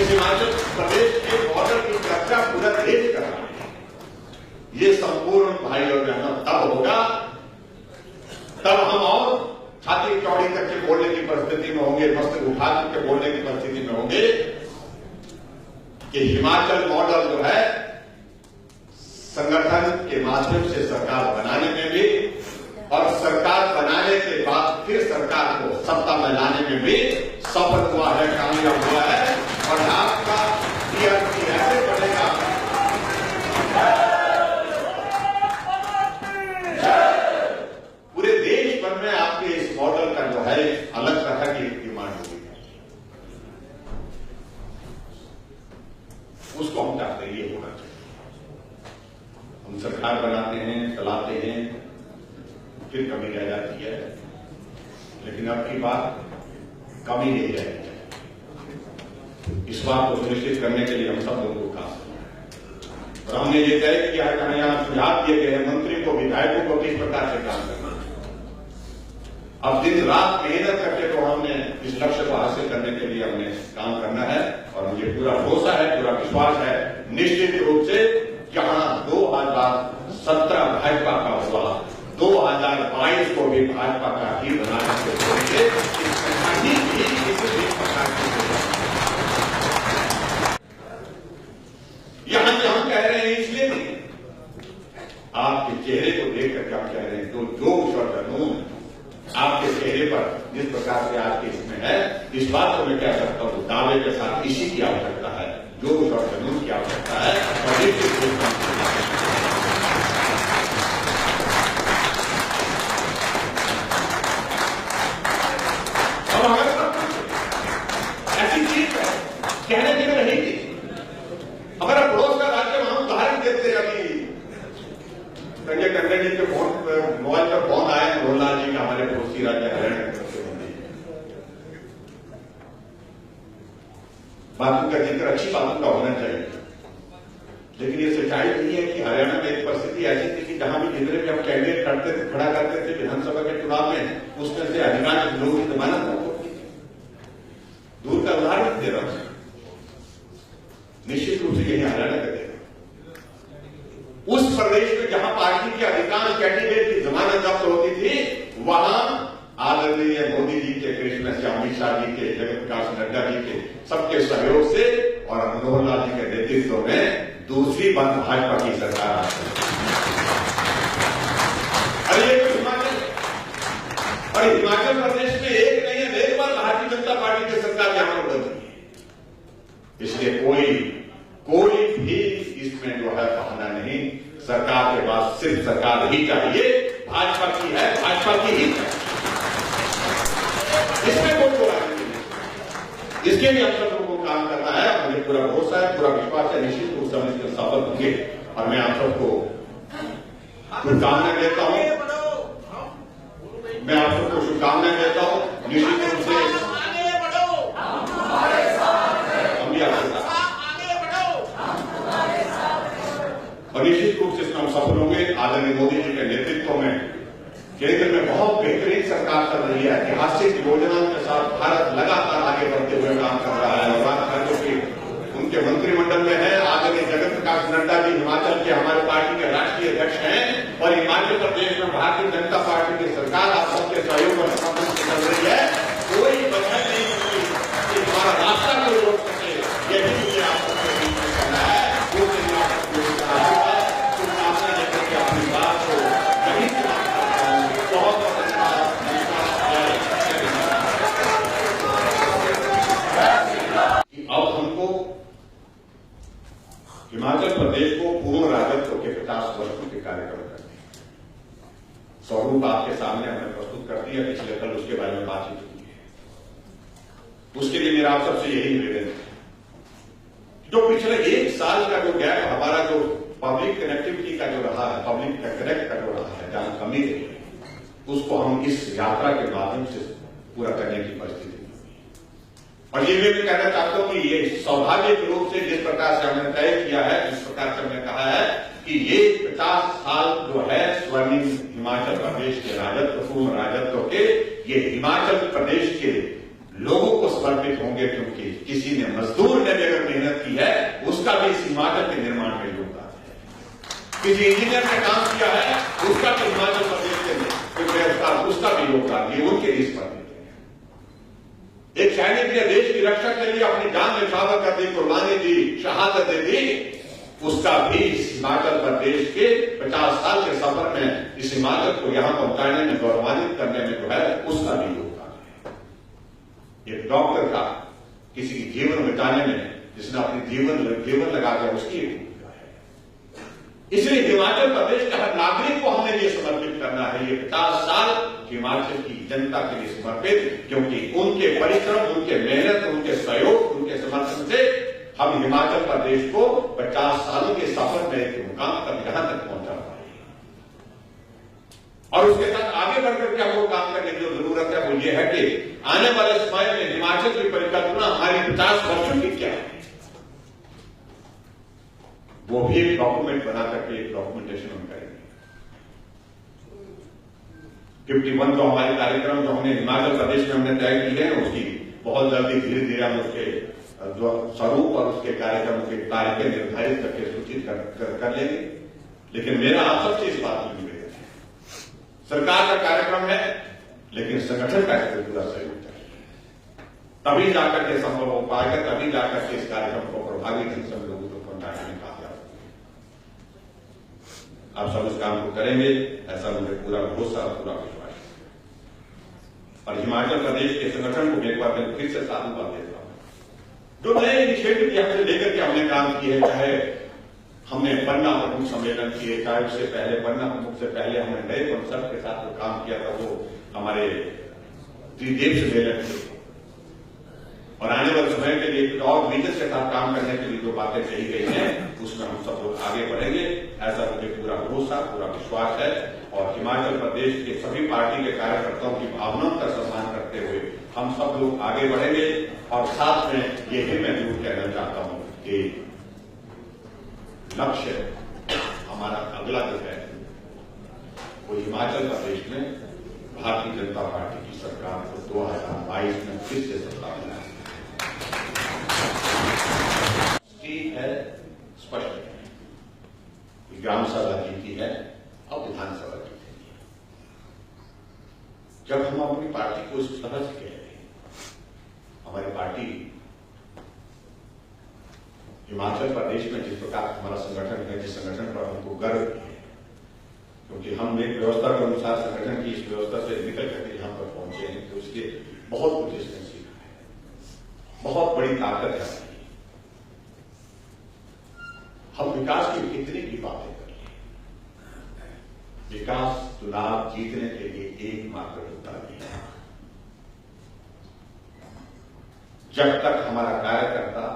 इस हिमाचल प्रदेश के बॉर्डर की सुरक्षा पूरा देश कर रहा है। ये संपूर्ण भाई और बहनों तब होगा, तब हम और छाती चौड़ी करके बोलने की परिस्थिति में होंगे, मस्तक उठा करके बोलने की परिस्थिति में होंगे कि हिमाचल मॉडल जो है संगठन के माध्यम से सरकार बनाने में भी और सरकार बनाने के बाद फिर सरकार को सत्ता में लाने में भी सफल हुआ है, कामयाब हुआ है। और आपका टीआरपी ऐसे बढ़ेगा, पूरे देश भर में आपके इस मॉडल का जो है अलग तरह की डिमांड होगी। उसको हम चाहते हैं, ये होना चाहिए। हम सरकार बनाते हैं, चलाते हैं, फिर कमी रह जाती है, लेकिन अब की बात कमी नहीं रह जाती है। इस बात को सुनिश्चित करने के लिए हम सब लोगों को काम करना है और हमने ये तय किया है कि यहां सुझाव दिए गए हैं मंत्री को, विधायकों को किस प्रकार से काम करना है। अब दिन रात मेहनत करके तो हमने इस लक्ष्य को हासिल करने के लिए हमने काम करना है और मुझे पूरा भरोसा है, पूरा विश्वास है निश्चित रूप से जहां 2017 भाजपा का हुआ, 2022 को भी भाजपा का ही बनाने के लिए किसी भी प्रकार की यहां से हम कह रहे हैं इसलिए नहीं, आपके चेहरे को देख करके हम कह रहे हैं, तो जोश और जुनून आपके चेहरे पर जिस प्रकार से आपके इसमें है, इस बात को मैं कह सकता हूं दावे के साथ इसी की आवश्यकता है, जोश और जुनून की आवश्यकता है। और अब हमारे पास ऐसी चीज है कहने की में रहेगी। हमारा पड़ोस का राज्य हम उदाहरण देते हैं। अभी संजय टंडन जी के फोन मोबाइल पर फोन आया मनोहरलाल जी का, हमारे पड़ोसी राज्य हरियाणा के मुख्यमंत्री। बातों का जिक्र अच्छी बातों का होना चाहिए, लेकिन ये सच्चाई नहीं है कि हरियाणा में एक परिस्थिति ऐसी थी कि जहां भी जितने भी हम कैंडिडेट खड़ा करते थे विधानसभा के चुनाव में, उसमें से अधिकांश लोगों की जमानत न होती। दूर का उदाहरण दे रहा हूं, निश्चित रूप से यही हरियाणा का देना। उस प्रदेश में जहां पार्टी के अधिकांश कैंडिडेट की जमानत जब्त होती थी, वहां आदरणीय मोदी जी के, कृष्ण से अमित शाह जी के, जगत प्रकाश नड्डा जी के सबके सहयोग से और मनोहरलाल जी के नेतृत्व में दूसरी बार भाजपा की सरकार आती है। और ये हिमाचल और हिमाचल प्रदेश में एक नहीं है, एक बार भारतीय जनता पार्टी की सरकार यहां पर बदली है। इसलिए कोई भी इसमें जो है बहाना नहीं, सरकार के पास सिर्फ सरकार ही चाहिए, भाजपा की है, भाजपा की ही चाहिए, इसमें कोई बुराई नहीं है। इसके लिए हम सब लोगों को काम करना है। मुझे पूरा भरोसा है, पूरा विश्वास है, निश्चित रूप से हम इसमें सफल होंगे। और मैं आप सबको शुभकामनाएं देता हूं, मैं आप सबको शुभकामनाएं देता हूं। निश्चित रूप से हम भी आपके साथ और निश्चित रूप से इसमें हम सफल होंगे। आदरणीय मोदी जी के नेतृत्व में केंद्र में बहुत बेहतरीन सरकार चल रही है, ऐतिहासिक योजनाओं के साथ भारत लगातार आगे बढ़ते हुए काम कर रहा है। और बात कर जो कि उनके मंत्रिमंडल में है आदरणीय जगत प्रकाश नड्डा जी, हिमाचल के हमारे पार्टी के राष्ट्रीय अध्यक्ष हैं, और हिमाचल प्रदेश में भारतीय जनता पार्टी की सरकार आप सबके सहयोग और समर्थन से चल रही है। कोई वजह नहीं कि हमारा रास्ता कोई रोक सके, यही मुझे आप सबके बीच में करना है। अपनी बात को नहीं बहुत अब हमको हिमाचल प्रदेश को पूर्ण राजत्व के 50 वर्षों के कार्यक्रम करते हैं। स्वरूप आपके सामने हमने प्रस्तुत कर दिया, पिछले कल उसके बारे में बातचीत की है। उसके लिए मेरा आप सबसे यही निवेदन है, जो पिछले 1 साल का जो गैप हमारा जो पब्लिक कनेक्टिविटी का जो रहा है, पब्लिक कनेक्ट का जो रहा है, जहां कमी रही है, उसको हम इस यात्रा के माध्यम से पूरा करने की परिस्थिति। और ये भी कहना चाहता हूं कि ये स्वाभाविक रूप से जिस प्रकार से हमने तय किया है, जिस प्रकार से हमने कहा है कि ये 50 साल जो है स्वर्णिम हिमाचल प्रदेश के राजत्व, पूर्ण राजत्व के, ये हिमाचल प्रदेश के लोगों को समर्पित होंगे, क्योंकि किसी ने मजदूर ने भी अगर मेहनत की है उसका भी इस हिमाचल के निर्माण में योगदान है। किसी इंजीनियर ने काम किया है उसका भी हिमाचल प्रदेश के उसका भी योगदान, ये उनके लिए समर्पित है। एक सैनिक ने देश की रक्षा के लिए अपनी जान न्यौछावर कर दी, कुर्बानी दी, शहादत दे दी, उसका भी इस हिमाचल प्रदेश के 50 साल के सफर में इस हिमाचल को यहां पहुंचाने में, गौरवान्वित करने में जो है उसका भी योगदान है। एक डॉक्टर का किसी की जीवन बचाने में जिसने अपनी जीवन लगा दिया, उसकी एक भूमिका है। इसलिए हिमाचल प्रदेश के हर नागरिक को हमें ये समर्पित करना है, ये 50 साल हिमाचल की जनता के लिए समर्पित, क्योंकि उनके परिश्रम, उनके मेहनत, उनके सहयोग, उनके समर्थन से हम हिमाचल प्रदेश को 50 सालों के सफर में एक मुकाम तक यहां तक पहुंचा पाए। और उसके साथ आगे बढ़कर के हमको काम करने की जो जरूरत है वो ये है कि आने वाले समय में हिमाचल की परिकल्पना हमारी 50 वर्षों की क्या है, वो भी एक डॉक्यूमेंट बना करके एक डॉक्यूमेंटेशन हम करेंगे। 51 जो हमारे कार्यक्रम जो हमने हिमाचल प्रदेश में हमने तय की है, उसकी बहुत जल्दी धीरे धीरे हम उसके जो स्वरूप और उसके कार्यक्रम के तारीखें निर्धारित करके सूचित कर लेंगे। लेकिन मेरा आप सबसे इस बात में निवेदन है, सरकार का कार्यक्रम है लेकिन संगठन का पूरा सहयोग चाहिए, तभी जाकर के संभव हो पाएगा, तभी जाकर के इस कार्यक्रम को प्रभावी ढंग से लोगों को पहुंचाने में कामयाब होंगे। आप सब इस काम को करेंगे, ऐसा मुझे पूरा भरोसा और पूरा विश्वास है। और हिमाचल प्रदेश के संगठन को एक बार मैं फिर से साधुवाद देता हूं, जो नए इनिशिएटिव हमसे लेकर के हमने काम किए, चाहे हमने पन्ना प्रमुख सम्मेलन किए, चाहे उससे पहले पन्ना प्रमुख से पहले हमने नए कॉन्सेप्ट के साथ जो काम किया था वो हमारे त्रिदेव सम्मेलन थे, और आने वाले समय के लिए और विजन के साथ काम करने के लिए जो बातें कही गई हैं उसमें हम सब लोग आगे बढ़ेंगे, ऐसा मुझे पूरा भरोसा, पूरा विश्वास है। और हिमाचल प्रदेश के सभी पार्टी के कार्यकर्ताओं की भावनाओं का सम्मान करते हुए हम सब लोग आगे बढ़ेंगे। और साथ में ये भी मैं जरूर कहना चाहता हूं कि लक्ष्य हमारा अगला जो है वो हिमाचल प्रदेश में भारतीय जनता पार्टी की सरकार को 2022 में फिर से सत्ता मिला है, स्पष्ट है। ग्राम सभा जीती है और विधानसभा जीती है। जब हम अपनी पार्टी को इस तरह से कह रहे हैं, हमारी पार्टी हिमाचल प्रदेश में जिस प्रकार हमारा संगठन है, जिस संगठन पर हमको गर्व है, क्योंकि हम एक व्यवस्था के अनुसार संगठन की इस व्यवस्था से निकल करके यहां पर पहुंचे हैं, तो इसलिए बहुत कुछ इसने सीखा है, बहुत बड़ी ताकत है। हम विकास की कितनी की बातें कर रहे हैं, विकास चुनाव जीतने के लिए एकमात्र होता है। जब तक हमारा कार्यकर्ता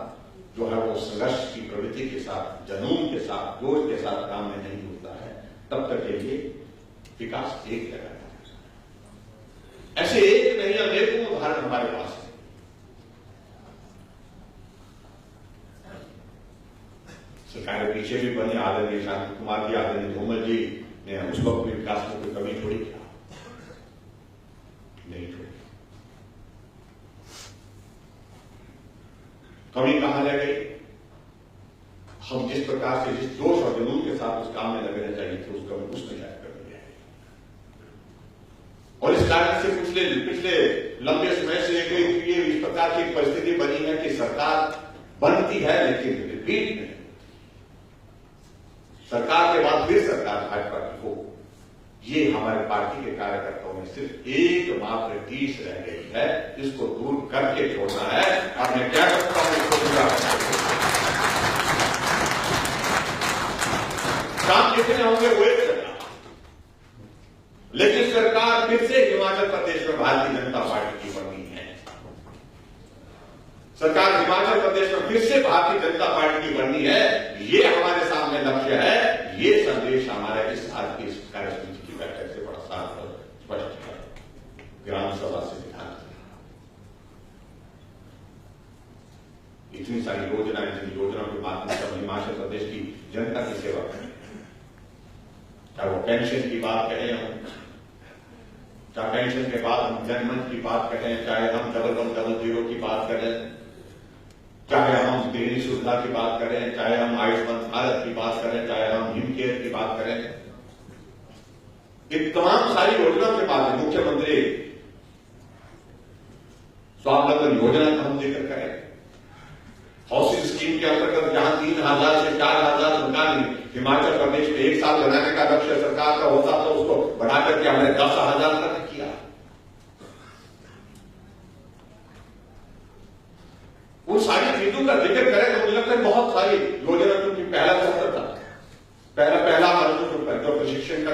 जो है वो संघर्ष की प्रवृत्ति के साथ, जुनून के साथ, जोश के साथ काम में नहीं होता है, तब तक के लिए विकास एक जगह है। ऐसे एक नहीं अनेकों उदाहरण हमारे पास है। सरकारें पीछे भी बनी, आदरणीय शांति कुमार जी, आदरणीय धूमल जी ने उस वक्त भी विकास में कोई कमी थोड़ी किया, नहीं छोड़ी। कमी कहां रह गई? हम जिस प्रकार से, जिस जोश और जुनून के साथ उस काम में लगना चाहिए थे, उसका उसने शायद कर दिया है। और इस कारण से पिछले लंबे समय से ये इस प्रकार की परिस्थिति बनी है कि सरकार बनती है लेकिन रिपीट नहीं, सरकार के बाद फिर सरकार भाजपा की हो। ये हमारे पार्टी के कार्यकर्ताओं में सिर्फ एकमात्र टीस रह गई है, इसको दूर करके छोड़ना है। और मैं क्या करता हूं, इसको पूरा काम कितने होंगे वो एक करना, लेकिन सरकार फिर से हिमाचल प्रदेश में भारतीय जनता पार्टी की बनी है। सरकार हिमाचल प्रदेश में फिर से भारतीय जनता पार्टी की बननी है, ये हमारे सामने लक्ष्य है। ये संदेश हमारे इस आज की कार्यसमिति की बैठक से बड़ा साफ और स्पष्ट है। ग्राम सभा से विधानसभा, इतनी सारी योजनाएं, जिन योजनाओं के माध्यम से हम हिमाचल प्रदेश की जनता की सेवा करें, चाहे वो पेंशन की बात करें हम, चाहे पेंशन के बाद हम जनमंच की बात करें, चाहे हम 1100 की बात करें, चाहे हम गृहिणी सुविधा की बात करें, चाहे हम आयुष्मान भारत की बात करें, चाहे हम हिम केयर की बात करें, ये तमाम सारी योजनाओं के बाद मुख्यमंत्री स्वावलंबन योजना का हम जिक्र करें, हाउसिंग स्कीम के अंतर्गत जहां 3000 से 4000 मकान हिमाचल प्रदेश में एक साल बनाने का लक्ष्य सरकार का होता तो उसको बढ़ाकर के हमने 10,000 तक किया। उन सारी चीजों का जिक्र करें तो मुझे लगता है बहुत सारी योजना, क्योंकि पहला सत्र था, पहला हमारा जो प्रशिक्षण का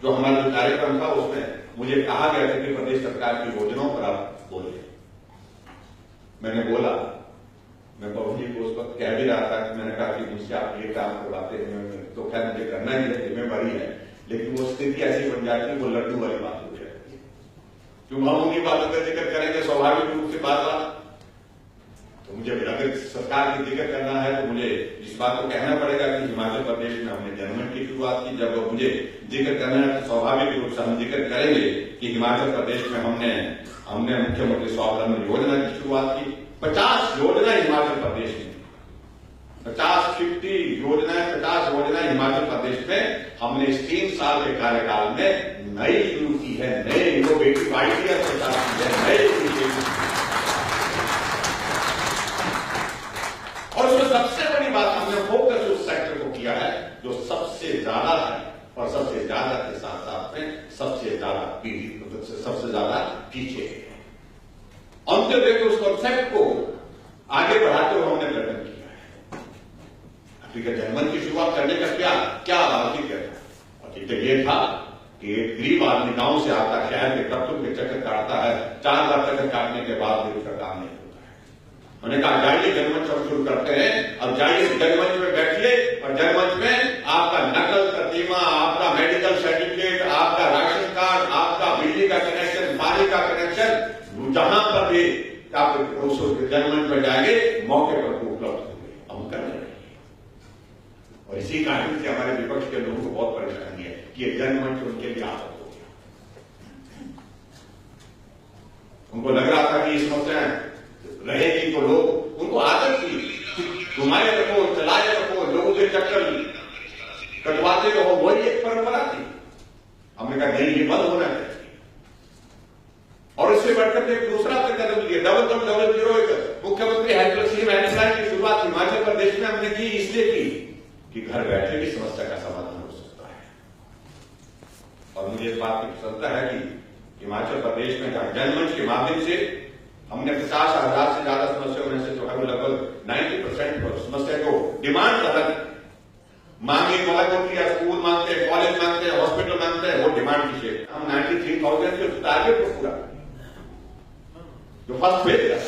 जो हमारा जो कार्यक्रम था उसमें मुझे कहा गया था कि प्रदेश सरकार की योजनाओं पर आप बोलिए। मैंने बोला, मैं बाबू जी को उस वक्त कह भी रहा था कि मैंने कहा कि मुझसे आप ये काम करवाते हैं तो क्या मुझे करना ही है, जिम्मेवारी है, लेकिन वो स्थिति ऐसी बन जाती है, वो लड्डू वाली बात हो जाती है। क्यों हम उन्हीं बातों का जिक्र करेंगे स्वाभाविक रूप से बार बार, तो मुझे अगर सरकार की जिक्र करना है तो मुझे इस बात को कहना पड़ेगा कि हिमाचल प्रदेश में हमने जनमंच की शुरुआत की। जब मुझे जिक्र करना है तो स्वाभाविक रूप से हम जिक्र करेंगे कि हिमाचल प्रदेश में हमने मुख्यमंत्री स्वावलंबन योजना की शुरुआत की। 50 योजना हिमाचल प्रदेश में, 50 योजनाएं हिमाचल प्रदेश में हमने इस 3 साल के कार्यकाल में नई शुरू की है, नए इनोवेटिव आइडिया प्रचार की है, नए इनिशिएटिव। और उसमें सबसे बड़ी बात हमने फोकस उस सेक्टर को किया है जो सबसे ज्यादा है, और सबसे ज्यादा के साथ साथ में सबसे ज्यादा पीड़ित, सबसे ज्यादा पीछे है। अंत्योदय के उस कॉन्सेप्ट को आगे बढ़ाते हुए हमने प्रयत्न किया है। अफ्रीका जनमंच की शुरुआत करने का क्या औचित्य था? औचित्य ये था कि एक गरीब आदमी गांव से आता है, शहर के तत्व के चक्कर काटता है, 4 बार चक्कर काटने के बाद भी उसका काम नहीं होता है। मैंने कहा जाइए जनमंच हम शुरू करते हैं, अब जाइए जनमंच में बैठिए और जनमंच में आपका नकल प्रतिमा, आपका मेडिकल सर्टिफिकेट, आपका राशन कार्ड, आपका बिजली का कनेक्शन, पानी का कनेक्शन, जहां पर भी आप जनमंच में जाएंगे मौके पर उपलब्ध होंगे, हम कर रहे हैं। और इसी कारण से हमारे विपक्ष के लोगों को बहुत परेशानी है कि ये जनमंच उनके लिए आदत हो गया। उनको लग रहा था कि इस समस्या रहेगी तो लोग, उनको आदत थी घुमाए रखो, चलाए रखो, लोगों के चक्कर कटवाते रहो, वही एक परंपरा थी। हमने कहा नहीं, ये बंद होना चाहिए। और इससे बढ़कर एक दूसरा कदम लिया, 1100 मुख्यमंत्री हेल्पलाइन स्कीम हेल्पलाइन की शुरुआत हिमाचल प्रदेश में हमने की, इसलिए की कि घर बैठे भी समस्या का समाधान हो सकता है। और मुझे इस बात की प्रसन्नता है कि हिमाचल प्रदेश में जनमंच के माध्यम से हमने 50,000 से ज्यादा समस्याओं में से जो है वो लगभग 90% समस्या को डिमांड अलग, मांगे अलग होती है, स्कूल मांगते हैं, कॉलेज मांगते हैं, हॉस्पिटल मांगते हैं, वो डिमांड की शेप हम 93,000 के टारगेट को पूरा जो फर्स्ट फेज है।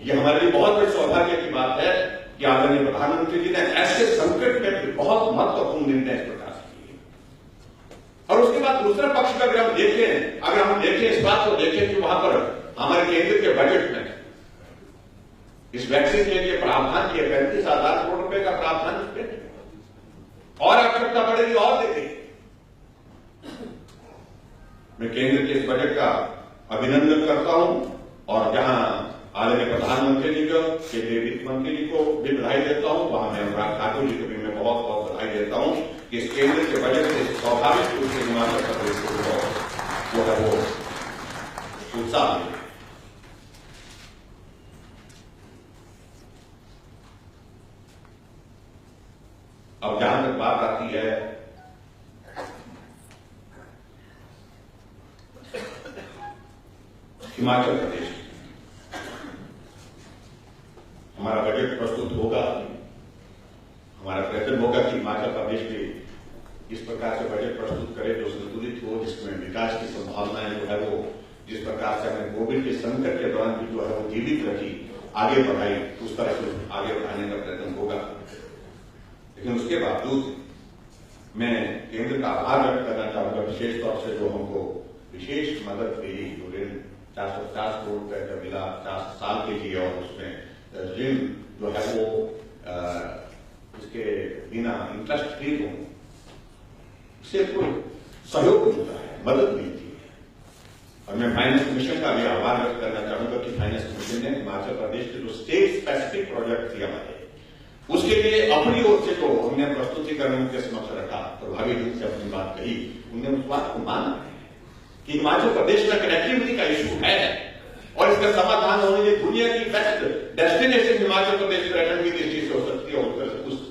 ये हमारे लिए बहुत बड़ी सौभाग्य की बात है कि आदरणीय प्रधानमंत्री जी ने ऐसे संकट में भी बहुत महत्वपूर्ण निर्णय इस प्रकार से किए। और उसके बाद दूसरा पक्ष का अगर हम देखें इस बात को देखें कि वहां पर हमारे केंद्र के बजट में इस वैक्सीन के लिए प्रावधान किए 35,000 करोड़ रुपए का प्रावधान और आवश्यकता पड़ेगी और देगी। मैं केंद्र के इस बजट का अभिनंदन करता हूं और जहां आदरणीय प्रधानमंत्री जी को, केंद्रीय वित्त मंत्री जी को भी बधाई देता हूं, वहां मैं अनुराग ठाकुर जी को भी मैं बहुत बहुत बधाई देता हूं कि इस केंद्र के बजट से स्वाभाविक रूप से हिमाचल प्रदेश को जो है वो उत्साह मिले। अब जहां तक बात आती है हिमाचल प्रदेश, हमारा बजट प्रस्तुत होगा, हमारा प्रयत्न होगा कि हिमाचल प्रदेश भी इस प्रकार से बजट प्रस्तुत करे जो संतुलित हो, जिसमें विकास की संभावनाएं जो है वो जिस प्रकार से हमने कोविड के संकट के दौरान भी जो है वो जीवित रखी, आगे बढ़ाई, उस तरह से आगे बढ़ाने का प्रयत्न होगा। लेकिन उसके बावजूद मैं केंद्र का आभार व्यक्त करना चाहूंगा, विशेष तौर से जो हमको विशेष मदद मिली, जो ऋण 450 करोड़ रुपए का मिला 50 साल के लिए, और उसमें ऋण जो है वो उसके बिना इंटरेस्ट फ्री हो, सिर्फ सहयोग मिलता है, मदद मिलती है। और मैं फाइनेंस कमीशन का भी आभार व्यक्त करना चाहूंगा कि फाइनेंस कमीशन ने हिमाचल प्रदेश के जो स्टेट स्पेसिफिक प्रोजेक्ट थे हमारे, उसके लिए अपनी ओर से तो हमने प्रस्तुतिकरण उनके समक्ष रखा, प्रभावी ढंग से अपनी बात कही, उन्होंने उस बात को माना कि हिमाचल प्रदेश में कनेक्टिविटी का इशू है और इसका समाधान होने के दुनिया की बेस्ट डेस्टिनेशन हिमाचल प्रदेश पर्यटन की दृष्टि से हो सकती है।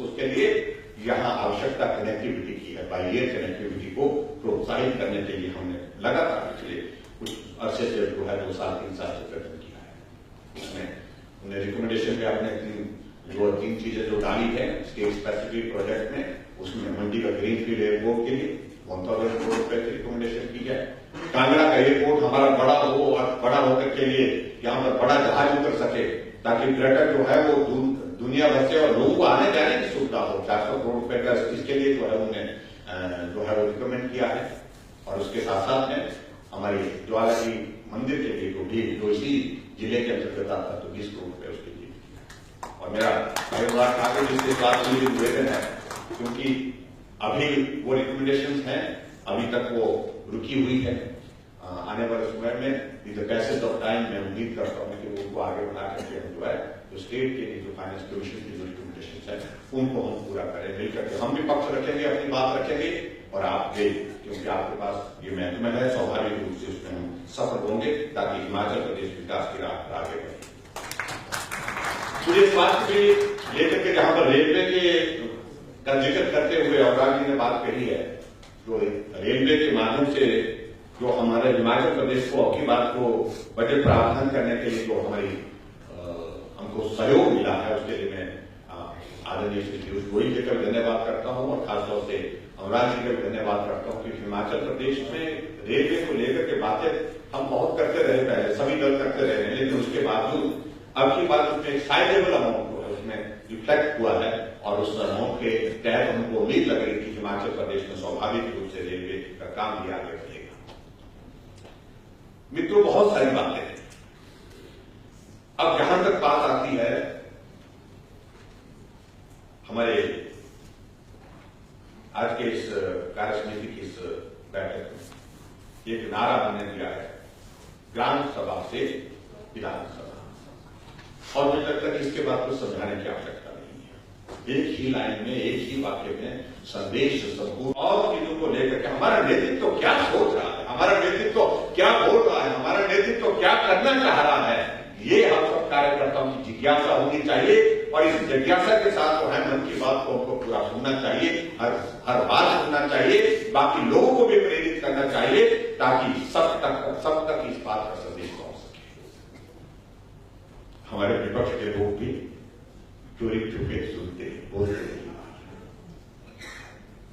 उसके लिए यहां आवश्यकता कनेक्टिविटी की है। बाई एयर कनेक्टिविटी को प्रोत्साहित करने के लिए हमने लगातार पिछले कुछ अरसे से जो है 2 साल 3 साल से प्रयत्न किया है। उसमें उन्हें रिकमेंडेशन में आपने जो 3 चीजें जो डाली है स्टेट स्पेसिफिक प्रोजेक्ट में, उसमें मंडी का ग्रीनफील्ड एयरपोर्ट के लिए 1000 करोड़ रुपए की रिकमेंडेशन की है। कांगड़ा का एयरपोर्ट हमारा बड़ा हो और बड़ा होकर के लिए यहाँ पर बड़ा जहाज उतर सके ताकि पर्यटक जो है वो दुनिया भर से और लोगों को आने जाने की सुविधा हो। 400 करोड़ रुपए का इसके लिए जो है उन्हें जो है वो रिकमेंड किया है। और उसके साथ साथ में हमारी ज्वाला जी मंदिर के लिए जो इसी जिले के अंतर्गत आता तो 20 करोड़ रुपए उसके लिए। और मेरा अनुराग ठाकुर जी से बात मुझे निवेदन है, क्योंकि अभी वो रिकमेंडेशन है, अभी तक वो रुकी हुई है। आने वाले समय में with the passage of time मैं उम्मीद करता हूं कि उनको आगे बढ़ा करके हम जो है तो स्टेट के लिए जो फाइनेंस कमीशन की जो रिकमेंडेशन है उनको हम पूरा करें मिलकर के। हम भी पक्ष रखेंगे, अपनी बात रखेंगे और आप भी, क्योंकि आपके पास ये महत्व है, स्वाभाविक रूप से उसमें हम सफल होंगे ताकि हिमाचल प्रदेश विकास की राह पर आगे बढ़े। मुझे इस बात भी लेकर के जहां पर रेलवे के का जिक्र करते हुए अनुराग जी ने बात कही है, जो रेलवे के माध्यम से जो हमारे हिमाचल प्रदेश को अपनी बात को बजट प्रावधान करने के लिए जो हमारी हमको सहयोग मिला है, उसके लिए मैं आदरणीय श्री पीयूष गोयल जी का भी धन्यवाद करता हूं और खासतौर से अनुराग जी का भी धन्यवाद करता हूं कि हिमाचल प्रदेश में रेलवे को लेकर के बातें हम बहुत करते रहे, पहले सभी दल करते रहे हैं, लेकिन उसके बावजूद अब की बात उसमें एक साइजेबल अमाउंट जो है उसमें रिफ्लेक्ट हुआ है और उस अमाउंट के तहत हमको उम्मीद लग रही कि हिमाचल प्रदेश में स्वाभाविक रूप से रेलवे का काम भी आगे बढ़ेगा। मित्रों, बहुत सारी बातें हैं। अब जहां तक बात आती है हमारे आज के इस कार्यसमिति की इस बैठक में एक नारा हमने दिया है, ग्राम सभा से विधानसभा, और मुझे लगता है कि इसके बाद कुछ समझाने की आवश्यकता नहीं है। एक ही लाइन में, एक ही वाक्य में संदेश संपूर्ण और चीजों को लेकर के हमारा नेतृत्व क्या सोच रहा है, हमारा नेतृत्व क्या बोल रहा है, हमारा नेतृत्व क्या करना चाह रहा है, ये हम सब कार्यकर्ताओं की जिज्ञासा होनी चाहिए। और इस जिज्ञासा के साथ जो है मन की बात को हमको पूरा सुनना चाहिए, हर बात सुनना चाहिए, बाकी लोगों को भी प्रेरित करना चाहिए ताकि सब तक इस बात का संदेश पहुंच सके। हमारे विपक्ष के लोग भी चोरी छुपे सुनते बोलते हैं,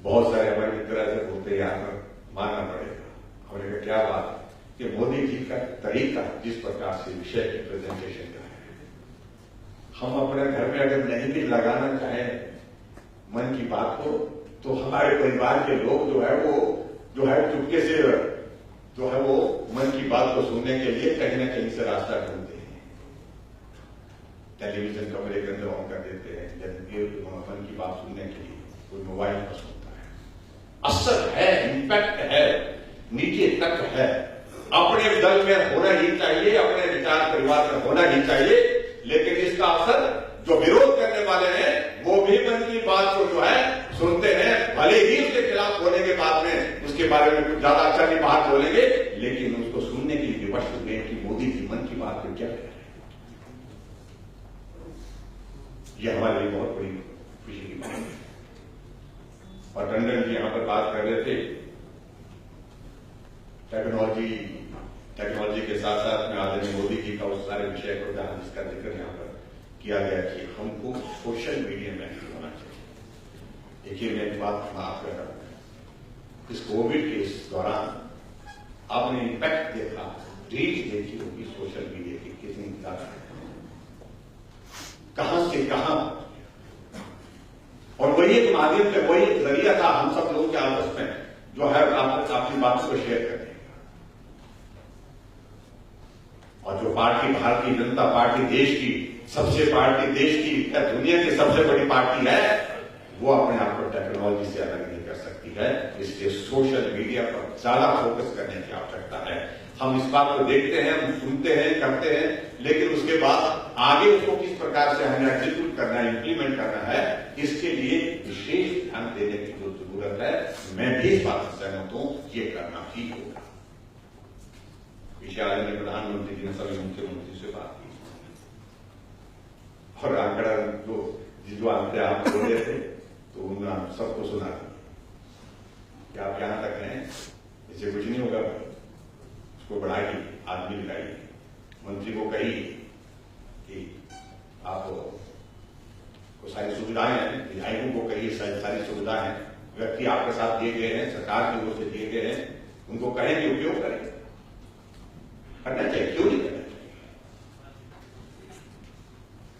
बहुत सारे हमारे मित्र ऐसे बोलते यहाँ पर मानना पड़ेगा। हमने कहा क्या बात कि मोदी जी का तरीका जिस प्रकार से विषय की प्रेजेंटेशन का है, हम अपने घर में अगर नहीं भी लगाना चाहें मन की बात को, तो हमारे परिवार के लोग जो है चुपके से जो है वो मन की बात को सुनने के लिए कहीं ना कहीं से रास्ता ढूंढते हैं, टेलीविजन कमरे के अंदर ऑन कर देते हैं, जबकि मन की बात सुनने के लिए कोई मोबाइल पर सुनता है। असर है, इंपैक्ट है, नीचे तक है। अपने दल में होना ही चाहिए, अपने विचार परिवार में होना ही चाहिए, लेकिन इसका असर जो विरोध करने वाले हैं वो भी मन की बात को जो है सुनते हैं, भले ही उसके खिलाफ होने के बाद में उसके बारे में कुछ ज्यादा अच्छा नहीं बात बोलेंगे, लेकिन उसको सुनने के लिए विवश हुए कि मोदी जी मन की बात को क्या कह रहे हैं। यह हमारे लिए बहुत बड़ी खुशी की बात है। और टंडन जी यहां पर बात कर रहे थे टेक्नोलॉजी के साथ साथ में आदरणीय मोदी जी का उस सारे विषय को जहां जिसका जिक्र यहां पर किया गया कि हमको सोशल मीडिया में एक्टिव होना चाहिए। देखिए, मैं एक बात माफ कर रहा हूं, इस कोविड के इस दौरान आपने इंपैक्ट देखा, रीच देखी होगी सोशल मीडिया की कितनी ज्यादा है, कहां से कहां, और वही एक माध्यम से वही एक जरिया था हम सब लोग के आपस में जो है अपनी बातों को शेयर करने। और जो पार्टी भारतीय जनता पार्टी देश की सबसे दुनिया की सबसे बड़ी पार्टी है, वो अपने आप को टेक्नोलॉजी से अलग नहीं कर सकती है। इसलिए सोशल मीडिया पर ज्यादा फोकस करने की आवश्यकता है। हम इस बात को देखते हैं, हम सुनते हैं, करते हैं, लेकिन उसके बाद आगे उसको किस प्रकार से हमें एग्जीक्यूट करना है, इंप्लीमेंट करना है, इसके लिए विशेष ध्यान देने की जो जरूरत है, मैं भी इस बात से सहमत हूं, ये करना ही होगा। पिछले में प्रधानमंत्री जी ने सभी मुख्यमंत्री से बात की और आंकड़ा जो आंकड़े आप बोल रहे थे तो उन्होंने सबको सुना कि आप यहां तक हैं, इससे कुछ नहीं होगा, उसको बढ़ाइए, आदमी लगाइए। मंत्री को कहिए कि आपको सारी सुविधाएं हैं, विधायकों को कहिए सारी सुविधाएं हैं, व्यक्ति आपके साथ दिए गए हैं, सरकार की ओर से दिए गए हैं, उनको कहें कि उपयोग करें, करना चाहिए, क्यों नहीं करना चाहिए।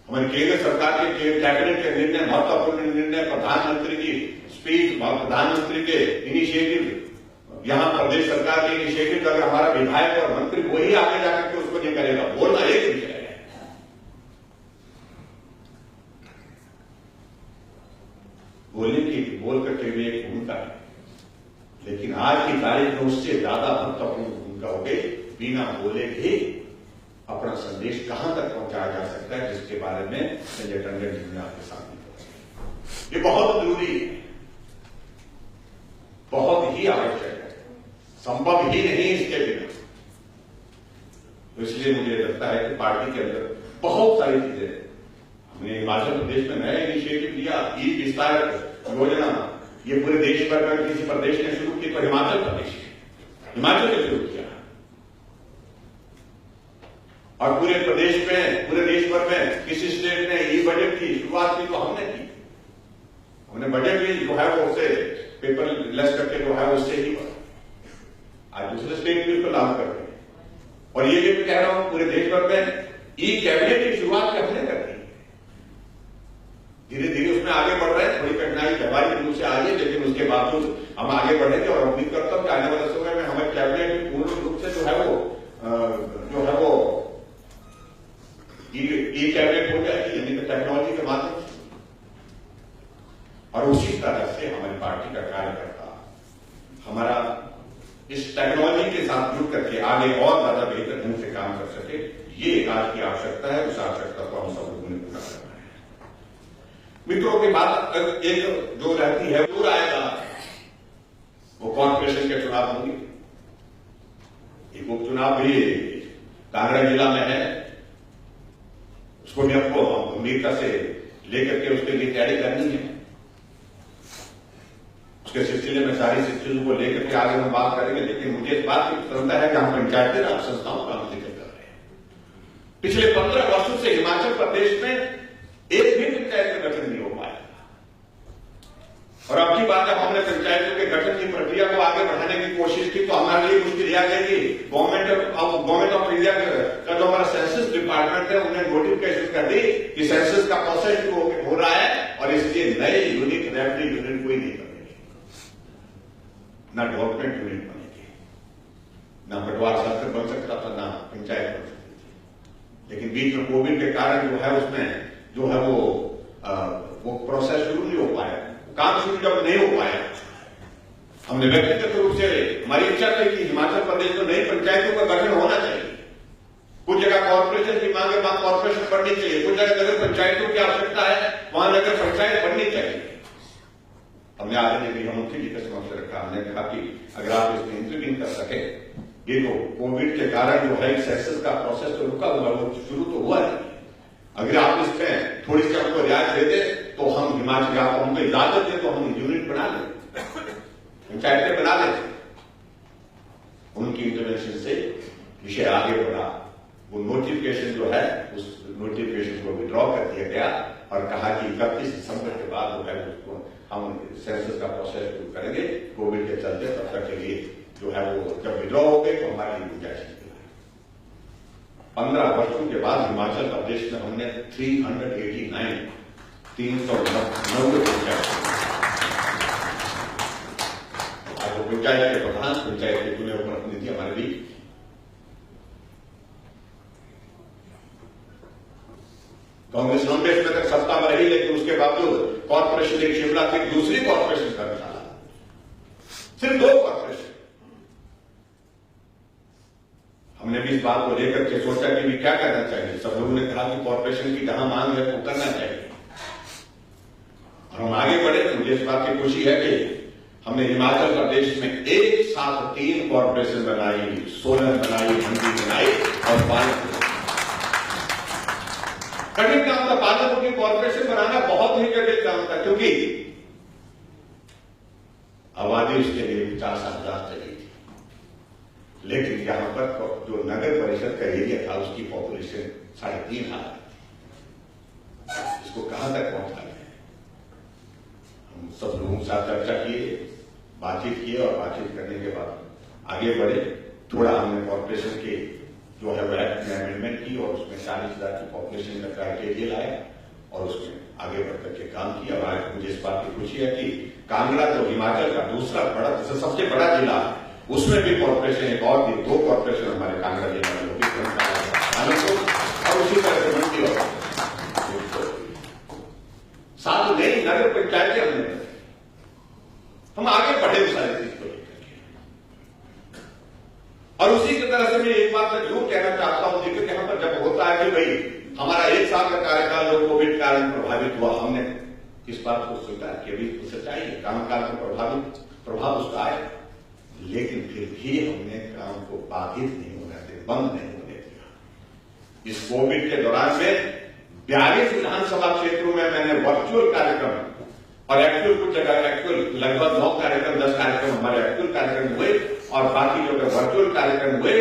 हमारी केंद्र सरकार के कैबिनेट के निर्णय, महत्वपूर्ण निर्णय, प्रधानमंत्री की स्पीच, प्रधानमंत्री के इनिशिएटिव, यहां प्रदेश सरकार के इनिशिएटिव, अगर हमारा विधायक और मंत्री वही आगे जाकर के उसको नहीं करेगा, बोलना एक विषय है, बोल करके भी एक भूमिका है, लेकिन आज की तारीख में उससे ज्यादा महत्वपूर्ण भूमिका हो गई, बिना बोले भी अपना संदेश कहां तक पहुंचाया जा सकता है, जिसके बारे में संजय टंडन जी ने आपके सामने, ये बहुत जरूरी है, बहुत ही आवश्यक है, संभव ही नहीं इसके बिना। तो इसलिए मुझे लगता है कि पार्टी के अंदर बहुत सारी चीजें, हमने हिमाचल प्रदेश में नया इनिशिएटिव लिया, ई विस्तार योजना, ये पूरे देश भर में किसी प्रदेश ने शुरू की, तो हिमाचल ने शुरू किया, और पूरे प्रदेश में, पूरे देश भर में किसी स्टेट ने ई बजट की शुरुआत की तो हमने की, हमने बजट भी जो है वो उससे पेपर लेस करके जो है उससे ही, आज दूसरे स्टेट भी उसको लागू कर रहे हैं, और ये भी कह रहा हूं पूरे देश भर में ई कैबिनेट की शुरुआत हमने कर दी, धीरे धीरे उसमें आगे बढ़ रहे हैं, थोड़ी कठिनाई व्यवहारिक रूप से आ रही है, लेकिन उसके बावजूद हम आगे बढ़ेंगे और उम्मीद करता हूं कि आने वाले समय में हमारे कैबिनेट में पूर्ण रूप से जो है वो ई कैबिनेट हो जाएगी, यानी कि टेक्नोलॉजी के माध्यम से, और उसी तरह से हमारी पार्टी का कार्यकर्ता हमारा इस टेक्नोलॉजी के साथ जुड़ करके आगे और ज्यादा बेहतर ढंग से काम कर सके, ये आज की आवश्यकता है, उस आवश्यकता को हम सब लोगों ने पूरा करना है। मित्रों की बात एक जो रहती है दूर आएगा, वो कॉर्पोरेशन के चुनाव होंगे, एक उपचुनाव भी कांगड़ा जिला में है, उसको भी हमको गंभीरता से लेकर के उसके लिए तैयारी करनी है, उसके सिलसिले में सारी चीजों को लेकर के आगे हम बात करेंगे, लेकिन मुझे इस बात की प्रसन्नता है कि हम पंचायती राज संस्थाओं का जिक्र कर रहे हैं। पिछले 15 वर्षों से हिमाचल प्रदेश में एक भी पंचायत का गठन नहीं हो पाया, और अब की बात जब हमने पंचायतों के गठन की प्रक्रिया को आगे बढ़ाने की कोशिश की तो हमारे लिए मुश्किल आ गई कि गवर्नमेंट ऑफ इंडिया का जो हमारा सेंसस डिपार्टमेंट है, उन्हें नोटिफिकेशन कर दी कि सेंसस का प्रोसेस शुरू हो रहा है, और इसलिए नए यूनिक रेवेन्यू यूनिट कोई नहीं बनेगी, ना डेवलपमेंट यूनिट बनेगी, ना बंटवारा सर्कल बन सकता था, ना पंचायत बन सकती थी, लेकिन बीच में कोविड के कारण जो है उसमें जो है वो प्रोसेस शुरू नहीं हो पाया, काम शुरू जब नहीं हो पाया, हमने व्यक्तिगत रूप से हमारी इच्छा थी कि हिमाचल प्रदेश में नई पंचायतों का गठन होना चाहिए, कुछ जगह कॉर्पोरेशन की मांगे वहां कॉर्पोरेशन बननी चाहिए, कुछ जगह नगर पंचायतों की आवश्यकता है वहां नगर पंचायत बननी चाहिए। हमने आदरणीय गृहमंत्री जी के समक्ष रखा, हमने कहा कि अगर आप इसमें इंटरवीन कर सके, ये तो कोविड के कारण जो है सेंसस का प्रोसेस तो रुका हुआ, वो शुरू तो हुआ नहीं, अगर आप इसमें थोड़ी सी हमको रियायत दे दे तो हम हिमाचल आपको हमको इजाजत दे तो हम यूनिट बना लें, पंचायतें बना लें। उनकी इंटरवेंशन से विषय आगे बढ़ा, वो नोटिफिकेशन जो है उस नोटिफिकेशन को विड्रॉ कर दिया गया और कहा कि 31 दिसंबर के बाद जो है उसको हम सेंसस का प्रोसेस शुरू करेंगे, कोविड के चलते तब तक के लिए जो है वो जब विड्रॉ हो गए तो हमारी गुंजाइश 15 वर्षों के बाद हिमाचल प्रदेश में हमने 389 पंचायत, आज वो पंचायत के प्रधान, पंचायत के चुने हुए प्रतिनिधि हमारे भी कांग्रेस लंबे समय तक सत्ता में रही, लेकिन उसके बावजूद कॉर्पोरेशन एक शिमला की दूसरी कॉर्पोरेशन धर्मशाला, सिर्फ 2 कॉर्पोरेशन। हमने भी इस बात को लेकर के सोचा कि भी क्या करना चाहिए। सब लोगों ने कहा कि कॉर्पोरेशन की जहां मांग है वो करना चाहिए, और हम आगे बढ़े। तो मुझे इस बात की खुशी है कि हमने हिमाचल प्रदेश में एक साथ 3 कॉर्पोरेशन बनाई, सोलन बनाई, मंडी बनाई और पालनपुर। कठिन काम था पालनपुर की कॉर्पोरेशन बनाना, बहुत ही कठिन काम था, क्योंकि आबादी उसके लिए 50,000 चली थी, लेकिन यहां पर जो नगर परिषद का एरिया था उसकी पॉपुलेशन 3,500 थी। इसको कहां तक पहुंचा है? हम सब लोगों के साथ चर्चा किए, बातचीत किए, और बातचीत करने के बाद आगे बढ़े। थोड़ा हमने कॉर्पोरेशन के जो है वो एक्ट में अमेंडमेंट की, और उसमें 40,000 की पॉपुलेशन का क्राइटेरिया लाया, और उसमें आगे बढ़ करके काम किया। और आज मुझे इस बात की खुशी है कि कांगड़ा जो हिमाचल का दूसरा बड़ा, सबसे बड़ा जिला, उसमें भी कॉर्पोरेशन एक और भी 2 कॉर्पोरेशन हमारे कांगड़ा जिला में होगी, और उसी तरह से मंडी और 7 नई नगर पंचायतें हमने, हम आगे बढ़े उस सारी चीज को लेकर। और उसी की तरह से मैं एक बात मैं जरूर कहना चाहता हूं, क्योंकि यहाँ पर जब होता है कि भाई हमारा 1 साल का कार्यकाल जो कोविड के कारण प्रभावित हुआ, हमने इस बात को स्वीकार किया, भी सच्चाई है, कामकाज में प्रभाव उसका आए, लेकिन फिर भी हमने काम को बाधित नहीं होने दिया, बंद नहीं होने दिया। इस कोविड के दौरान में 42 विधानसभा क्षेत्रों में मैंने वर्चुअल कार्यक्रम, और एक्चुअल कुछ जगह एक्चुअल लगभग 9 कार्यक्रम 10 कार्यक्रम हमारे एक्चुअल कार्यक्रम हुए, और बाकी जो वर्चुअल कार्यक्रम हुए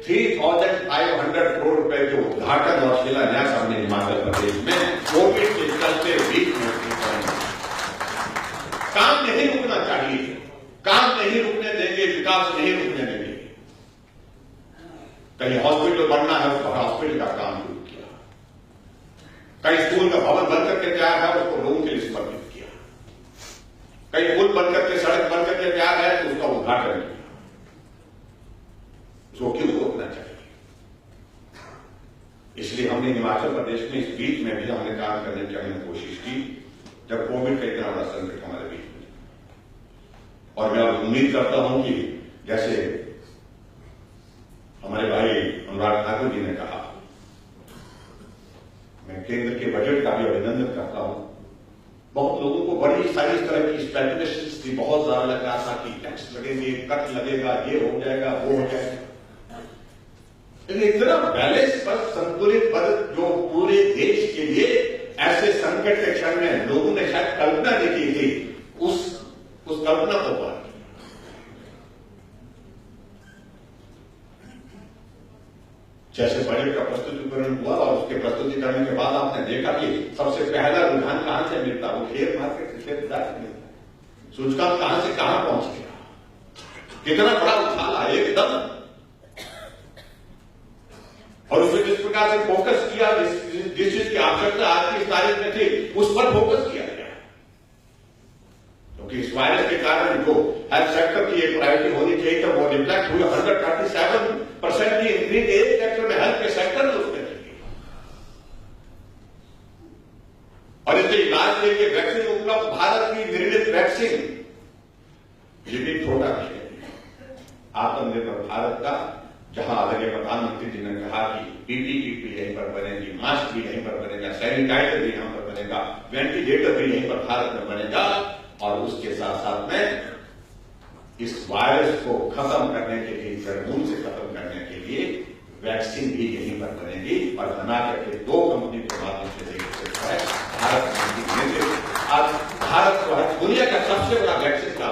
3,500 करोड़ रुपए के उद्घाटन और शिलान्यास हमने हिमाचल प्रदेश में कोविड के चलते बीच में। काम नहीं रुकना चाहिए, काम नहीं रुकने देंगे, विकास नहीं रुकने देंगे। कहीं हॉस्पिटल बनना है उसको हॉस्पिटल का काम शुरू किया, कहीं स्कूल का भवन बनकर के तैयार है उसको लोगों के लिए समर्पित किया, कहीं पुल बनकर के सड़क बनकर के तैयार है तो उसका उद्घाटन किया। उसको क्यों रोकना चाहिए? इसलिए हमने हिमाचल प्रदेश में इस बीच में भी हमने काम करने की हमने कोशिश की, जब कोविड का इतना बड़ा संकट हमारे बीच में। और मैं उम्मीद करता हूं कि जैसे हमारे भाई अनुराग ठाकुर जी ने कहा, मैं केंद्र के बजट का भी अभिनंदन करता हूं। बहुत लोगों को बड़ी सारी इस तरह की स्पेकुलेशंस थी, बहुत ज्यादा लग रहा था कि टैक्स लगेंगे, कट लगेगा, ये हो जाएगा, वो हो जाएगा। लेकिन इतना बैलेंस पर संतुलित बजट जो पूरे देश के लिए ऐसे संकट के क्षण में लोगों ने शायद कल्पना नहीं की थी, उस कल्पना को पार किया। जैसे बजट का प्रस्तुतिकरण हुआ और उसके प्रस्तुतिकरण के बाद आपने देखा कि सबसे पहला रुझान कहां से मिलता, वो शेयर मार्केट से शेयर बाजार से मिलता। सूचकांक कहां से कहां पहुंच गया, कितना बड़ा उछाल आया एकदम। और उसमें जिस प्रकार से फोकस किया, जिस चीज की आवश्यकता आज की तारीख में थी उस पर फोकस किया गया, क्योंकि इस वायरस के कारण जो हेल्थ सेक्टर की एक प्रायोरिटी होनी चाहिए था वो रिफ्लेक्ट हुई। 137% की इंक्रीज एक सेक्टर में, हेल्थ के सेक्टर में उसमें लगी। और इसके इलाज के लिए वैक्सीन उपलब्ध, भारत की निर्मित वैक्सीन, ये भी छोटा विषय है। आत्मनिर्भर भारत का, जहां आदरणीय प्रधानमंत्री जी ने कहा कि पीपीई भी यहीं पर बनेगी, मास्क भी यहीं पर बनेगा, सैनिटाइजर भी यहां पर बनेगा, वेंटिलेटर भी यहीं पर भारत में बनेगा, और उसके साथ साथ में इस वायरस को खत्म करने के लिए, जड़मूल से खत्म करने के लिए वैक्सीन भी यहीं पर बनेगी। और बना करके 2 कंपनी के माध्यम से देखा है भारत आज भारत जो है दुनिया का सबसे बड़ा वैक्सीन का